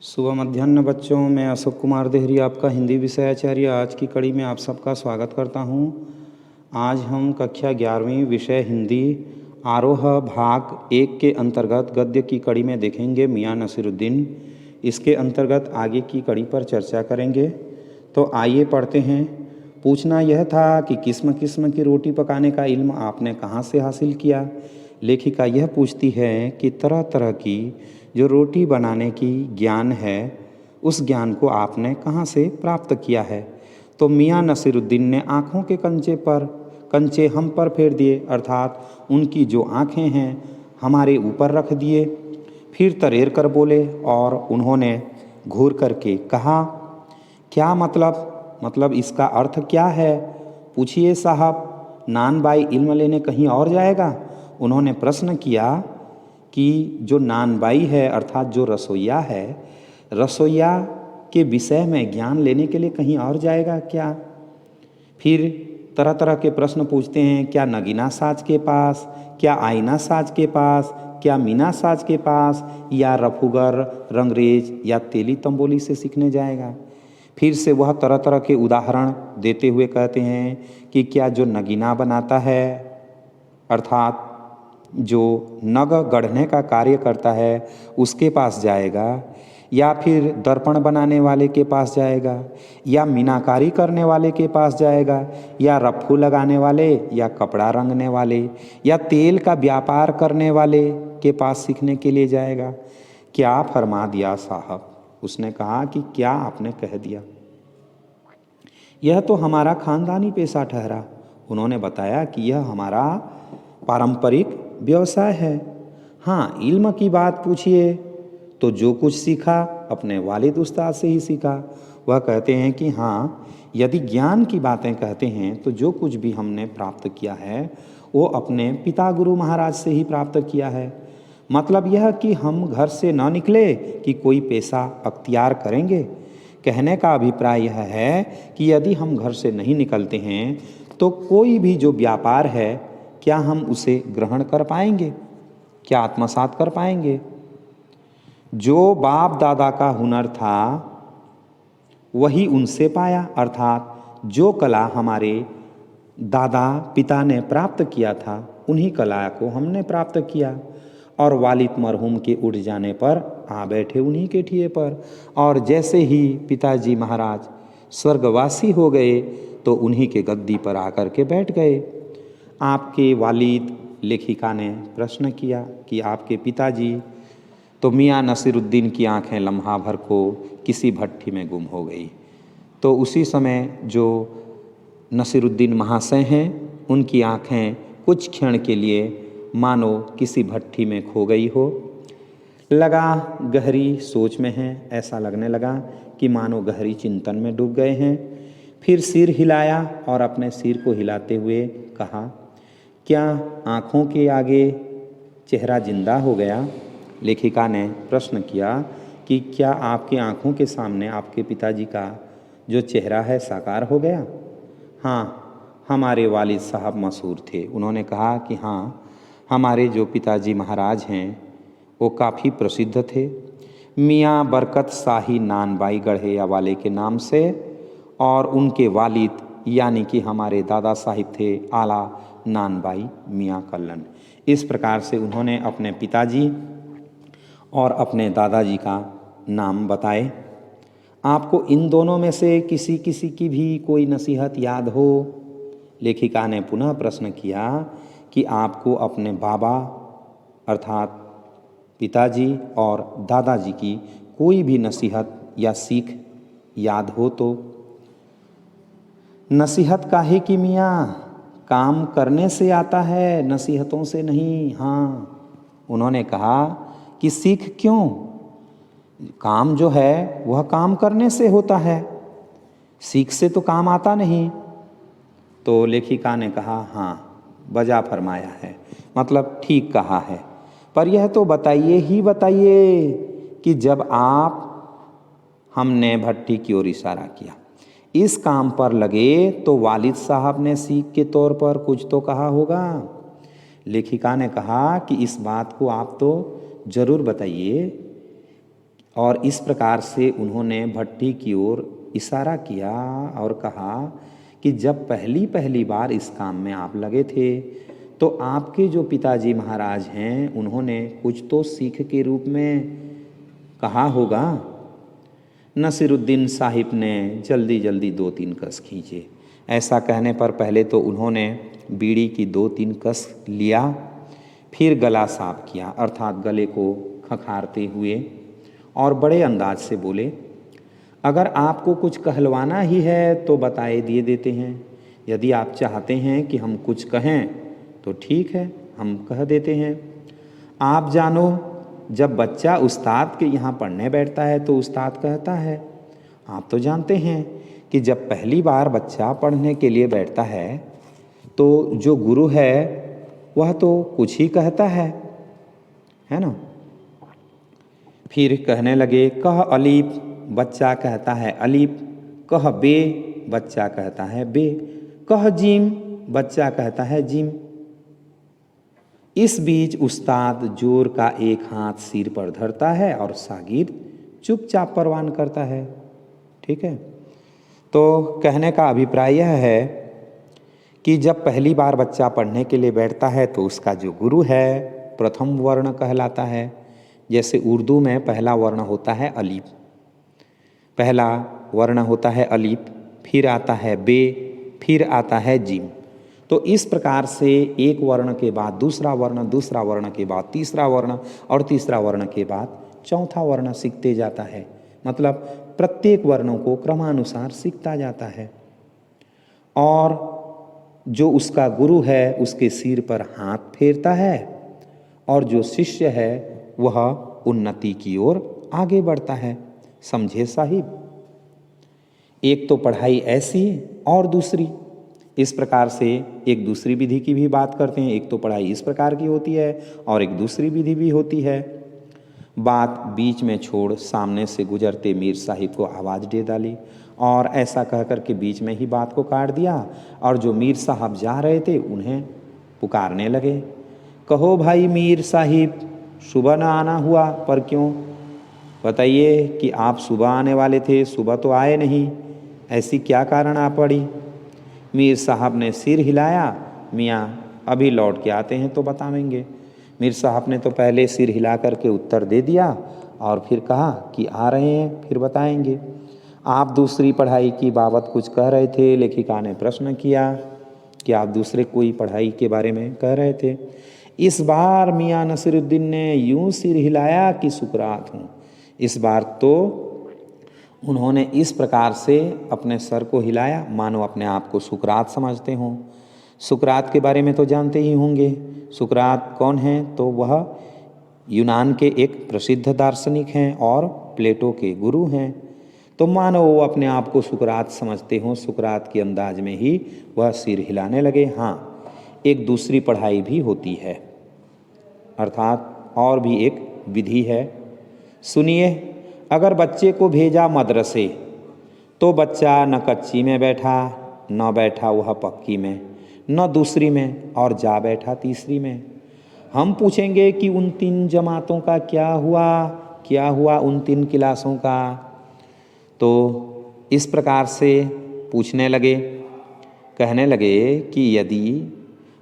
सुबह मध्याह्न बच्चों, मैं अशोक कुमार देहरी आपका हिंदी विषयाचार्य आज की कड़ी में आप सबका स्वागत करता हूं। आज हम कक्षा 11वीं विषय हिंदी आरोह भाग 1 के अंतर्गत गद्य की कड़ी में देखेंगे मियां नसीरुद्दीन। इसके अंतर्गत आगे की कड़ी पर चर्चा करेंगे। तो आइए पढ़ते हैं। पूछना यह था कि किस्म किस्म की रोटी पकाने का इल्म आपने कहाँ से हासिल किया। लेखिका यह पूछती है कि तरह तरह की जो रोटी बनाने की ज्ञान है, उस ज्ञान को आपने कहाँ से प्राप्त किया है। तो मियां नसीरुद्दीन ने आँखों के कंचे हम पर फेर दिए, अर्थात उनकी जो आँखें हैं हमारे ऊपर रख दिए। फिर तरेर कर बोले और उन्होंने घूर करके कहा, क्या मतलब इसका अर्थ क्या है? पूछिए साहब, नान बाई इल्म लेने कहीं और जाएगा? उन्होंने प्रश्न किया कि जो नानबाई है अर्थात जो रसोइया है, रसोइया के विषय में ज्ञान लेने के लिए कहीं और जाएगा क्या? फिर तरह तरह के प्रश्न पूछते हैं। क्या नगीना साज के पास, क्या आईना साज के पास, क्या मीना साज के पास, या रफूगर, रंगरेज या तेली तंबोली से सीखने जाएगा? फिर से वह तरह तरह के उदाहरण देते हुए कहते हैं कि क्या जो नगीना बनाता है अर्थात जो नग गढ़ने का कार्य करता है उसके पास जाएगा, या फिर दर्पण बनाने वाले के पास जाएगा, या मीनाकारी करने वाले के पास जाएगा, या रफ्फू लगाने वाले, या कपड़ा रंगने वाले, या तेल का व्यापार करने वाले के पास सीखने के लिए जाएगा? क्या फरमा दिया साहब? उसने कहा कि क्या आपने कह दिया, यह तो हमारा खानदानी पेशा ठहरा। उन्होंने बताया कि यह हमारा पारंपरिक व्यवसाय है। हाँ, इल्म की बात पूछिए तो जो कुछ सीखा अपने वालिद उस्ताद से ही सीखा। वह कहते हैं कि हाँ, यदि ज्ञान की बातें कहते हैं तो जो कुछ भी हमने प्राप्त किया है वो अपने पिता गुरु महाराज से ही प्राप्त किया है। मतलब यह कि हम घर से न निकले कि कोई पेशा अख्तियार करेंगे। कहने का अभिप्राय यह है कि यदि हम घर से नहीं निकलते हैं तो कोई भी जो व्यापार है, क्या हम उसे ग्रहण कर पाएंगे, क्या आत्मसात कर पाएंगे? जो बाप दादा का हुनर था वही उनसे पाया, अर्थात जो कला हमारे दादा पिता ने प्राप्त किया था उन्हीं कला को हमने प्राप्त किया। और वालिद मरहूम के उठ जाने पर आ बैठे उन्हीं के ठिए पर, और जैसे ही पिताजी महाराज स्वर्गवासी हो गए तो उन्हीं के गद्दी पर आकर के बैठ गए। आपके वालिद, लेखिका ने प्रश्न किया कि आपके पिताजी? तो मियां नसीरुद्दीन की आंखें लम्हा भर को किसी भट्ठी में गुम हो गई। तो उसी समय जो नसीरुद्दीन महाशय हैं उनकी आंखें कुछ क्षण के लिए मानो किसी भट्ठी में खो गई हो। लगा गहरी सोच में हैं, ऐसा लगने लगा कि मानो गहरी चिंतन में डूब गए हैं। फिर सिर हिलाया और अपने सिर को हिलाते हुए कहा, क्या आँखों के आगे चेहरा जिंदा हो गया? लेखिका ने प्रश्न किया कि क्या आपके आँखों के सामने आपके पिताजी का जो चेहरा है साकार हो गया? हाँ, हमारे वालिद साहब मशहूर थे। उन्होंने कहा कि हाँ, हमारे जो पिताजी महाराज हैं वो काफ़ी प्रसिद्ध थे, मियाँ बरकत शाही नानबाई गढ़ैया वाले के नाम से, और उनके वालिद यानी कि हमारे दादा साहिब थे आला नानबाई मियाँ कल्लन। इस प्रकार से उन्होंने अपने पिताजी और अपने दादाजी का नाम बताए। आपको इन दोनों में से किसी किसी की भी कोई नसीहत याद हो? लेखिका ने पुनः प्रश्न किया कि आपको अपने बाबा अर्थात पिताजी और दादाजी की कोई भी नसीहत या सीख याद हो तो? नसीहत काहे की मियाँ, काम करने से आता है, नसीहतों से नहीं। हाँ, उन्होंने कहा कि सीख क्यों? काम जो है वह काम करने से होता है, सीख से तो काम आता नहीं। तो लेखिका ने कहा, हाँ, बजा फरमाया है, मतलब ठीक कहा है। पर यह तो बताइए कि जब आप, हमने भट्टी की ओर इशारा किया, इस काम पर लगे तो वालिद साहब ने सीख के तौर पर कुछ तो कहा होगा। लेखिका ने कहा कि इस बात को आप तो ज़रूर बताइए और इस प्रकार से उन्होंने भट्टी की ओर इशारा किया और कहा कि जब पहली पहली बार इस काम में आप लगे थे तो आपके जो पिताजी महाराज हैं उन्होंने कुछ तो सीख के रूप में कहा होगा। नसीरुद्दीन साहिब ने जल्दी जल्दी 2-3 कस खींचे। ऐसा कहने पर पहले तो उन्होंने बीड़ी की 2-3 कस लिया, फिर गला साफ किया अर्थात गले को खखारते हुए, और बड़े अंदाज से बोले, अगर आपको कुछ कहलवाना ही है तो बताए दिए देते हैं। यदि आप चाहते हैं कि हम कुछ कहें तो ठीक है, हम कह देते हैं। आप जानो, जब बच्चा उस्ताद के यहाँ पढ़ने बैठता है तो उस्ताद कहता है। आप तो जानते हैं कि जब पहली बार बच्चा पढ़ने के लिए बैठता है तो जो गुरु है वह तो कुछ ही कहता है ना। फिर कहने लगे, कह अलीफ, बच्चा कहता है अलीफ। कह बे, बच्चा कहता है बे। कह जिम, बच्चा कहता है जिम। इस बीच उस्ताद जोर का एक हाथ सिर पर धरता है और शागिर्द चुपचाप परवान करता है। ठीक है, तो कहने का अभिप्राय यह है कि जब पहली बार बच्चा पढ़ने के लिए बैठता है तो उसका जो गुरु है प्रथम वर्ण कहलाता है। जैसे उर्दू में पहला वर्ण होता है अलीफ, पहला वर्ण होता है अलीफ, फिर आता है बे, फिर आता है जिम। तो इस प्रकार से एक वर्ण के बाद दूसरा वर्ण, दूसरा वर्ण के बाद तीसरा वर्ण और तीसरा वर्ण के बाद चौथा वर्ण सीखते जाता है। मतलब प्रत्येक वर्णों को क्रमानुसार सीखता जाता है और जो उसका गुरु है उसके सिर पर हाथ फेरता है और जो शिष्य है वह उन्नति की ओर आगे बढ़ता है। समझे साहिब? एक तो पढ़ाई ऐसी और दूसरी इस प्रकार से, एक दूसरी विधि की भी बात करते हैं। एक तो पढ़ाई इस प्रकार की होती है और एक दूसरी विधि भी होती है। बात बीच में छोड़ सामने से गुजरते मीर साहिब को आवाज़ दे डाली और ऐसा कह कर के बीच में ही बात को काट दिया और जो मीर साहब जा रहे थे उन्हें पुकारने लगे, कहो भाई मीर साहिब, सुबह न आना हुआ, पर क्यों? बताइए कि आप सुबह आने वाले थे, सुबह तो आए नहीं, ऐसी क्या कारण आ पड़ी? मीर साहब ने सिर हिलाया, मियाँ अभी लौट के आते हैं तो बताएंगे। मीर साहब ने तो पहले सिर हिला करके उत्तर दे दिया और फिर कहा कि आ रहे हैं, फिर बताएंगे। आप दूसरी पढ़ाई की बाबत कुछ कह रहे थे। लेखिका ने प्रश्न किया कि आप दूसरे कोई पढ़ाई के बारे में कह रहे थे। इस बार मियाँ नसीरुद्दीन ने यूं सिर हिलाया कि सुकरात हूँ। इस बार तो उन्होंने इस प्रकार से अपने सर को हिलाया मानो अपने आप को सुकरात समझते हों। सुकरात के बारे में तो जानते ही होंगे। सुकरात कौन हैं? तो वह यूनान के एक प्रसिद्ध दार्शनिक हैं और प्लेटो के गुरु हैं। तो मानो वो अपने आप को सुकरात समझते हों। सुकरात के अंदाज में ही वह सिर हिलाने लगे। हाँ, एक दूसरी पढ़ाई भी होती है, अर्थात और भी एक विधि है। सुनिए, अगर बच्चे को भेजा मदरसे तो बच्चा न कच्ची में बैठा, न बैठा वह पक्की में, न दूसरी में, और जा बैठा तीसरी में। हम पूछेंगे कि उन 3 जमातों का क्या हुआ उन 3 क्लासों का? तो इस प्रकार से पूछने लगे, कहने लगे कि यदि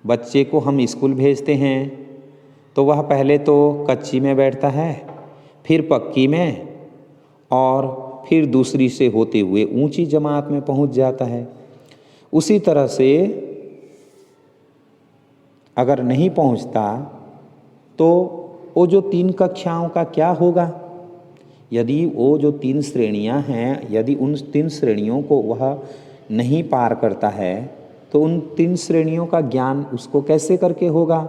बच्चे को हम स्कूल भेजते हैं तो वह पहले तो कच्ची में बैठता है, फिर पक्की में, और फिर दूसरी से होते हुए ऊंची जमात में पहुंच जाता है। उसी तरह से अगर नहीं पहुंचता तो वो जो 3 कक्षाओं का क्या होगा? यदि वो जो 3 श्रेणियां हैं, यदि उन 3 श्रेणियों को वह नहीं पार करता है तो उन 3 श्रेणियों का ज्ञान उसको कैसे करके होगा?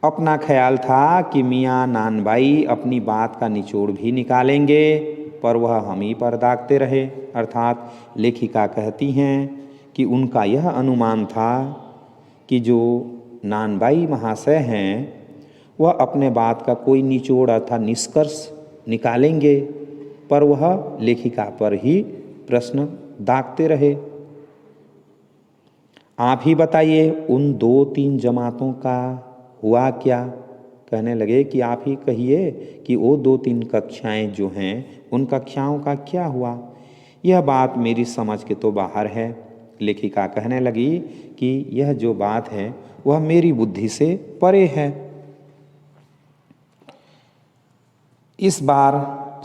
अपना ख्याल था कि मियाँ नानबाई अपनी बात का निचोड़ भी निकालेंगे, पर वह हम ही पर दागते रहे। अर्थात लेखिका कहती हैं कि उनका यह अनुमान था कि जो नानबाई महाशय हैं वह अपने बात का कोई निचोड़ अर्थात निष्कर्ष निकालेंगे, पर वह लेखिका पर ही प्रश्न दागते रहे। आप ही बताइए, उन 2-3 जमातों का हुआ क्या? कहने लगे कि आप ही कहिए कि वो 2-3 कक्षाएं जो हैं उन कक्षाओं का क्या हुआ। यह बात मेरी समझ के तो बाहर है। लेखिका कहने लगी कि यह जो बात है वह मेरी बुद्धि से परे है। इस बार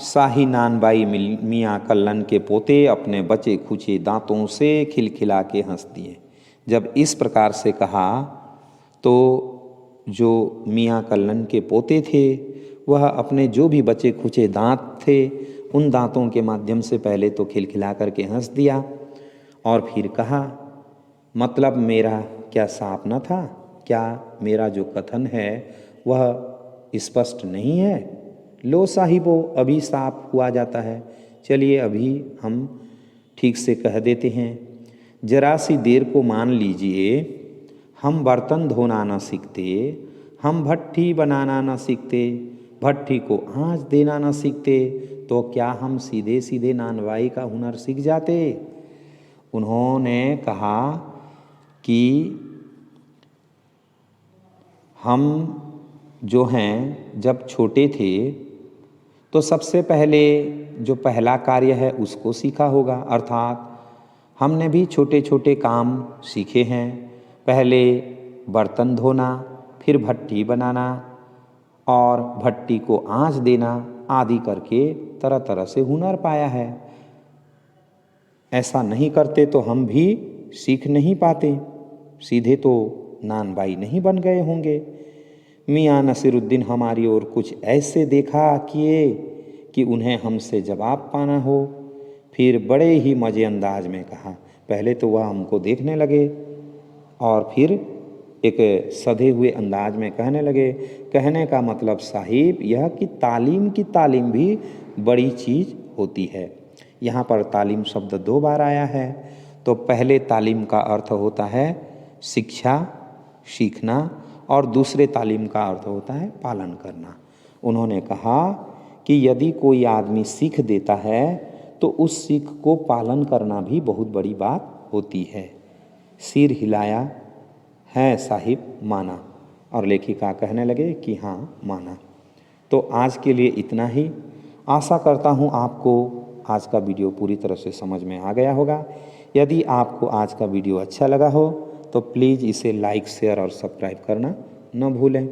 शाही नानबाई मियाँ कल्लन के पोते अपने बचे खुचे दांतों से खिलखिला के हंस दिए। जब इस प्रकार से कहा तो जो मियाँ कल्लन के पोते थे वह अपने जो भी बचे खुचे दांत थे उन दांतों के माध्यम से पहले तो खिलखिला करके हंस दिया और फिर कहा, मतलब मेरा क्या साफ न था? क्या मेरा जो कथन है वह स्पष्ट नहीं है? लो साहिबो, अभी साफ हुआ जाता है। चलिए अभी हम ठीक से कह देते हैं। जरा सी देर को मान लीजिए, हम बर्तन धोना न सीखते, हम भट्ठी बनाना न सीखते, भट्ठी को आँच देना न सीखते, तो क्या हम सीधे सीधे नानबाई का हुनर सीख जाते? उन्होंने कहा कि हम जो हैं जब छोटे थे तो सबसे पहले जो पहला कार्य है उसको सीखा होगा, अर्थात हमने भी छोटे छोटे काम सीखे हैं। पहले बर्तन धोना, फिर भट्ठी बनाना और भट्टी को आँच देना आदि करके तरह तरह से हुनर पाया है। ऐसा नहीं करते तो हम भी सीख नहीं पाते, सीधे तो नानबाई नहीं बन गए होंगे। मियाँ नसीरुद्दीन हमारी ओर कुछ ऐसे देखा किए कि उन्हें हमसे जवाब पाना हो। फिर बड़े ही मज़े अंदाज में कहा। पहले तो वह हमको देखने लगे और फिर एक सधे हुए अंदाज में कहने लगे, कहने का मतलब साहिब यह कि तालीम की तालीम भी बड़ी चीज़ होती है। यहाँ पर तालीम शब्द 2 बार आया है। तो पहले तालीम का अर्थ होता है शिक्षा, सीखना, और दूसरे तालीम का अर्थ होता है पालन करना। उन्होंने कहा कि यदि कोई आदमी सीख देता है तो उस सीख को पालन करना भी बहुत बड़ी बात होती है। सिर हिलाया, है साहिब, माना। और लेखिका कहने लगे कि हाँ माना। तो आज के लिए इतना ही। आशा करता हूँ आपको आज का वीडियो पूरी तरह से समझ में आ गया होगा। यदि आपको आज का वीडियो अच्छा लगा हो तो प्लीज़ इसे लाइक, शेयर और सब्सक्राइब करना न भूलें।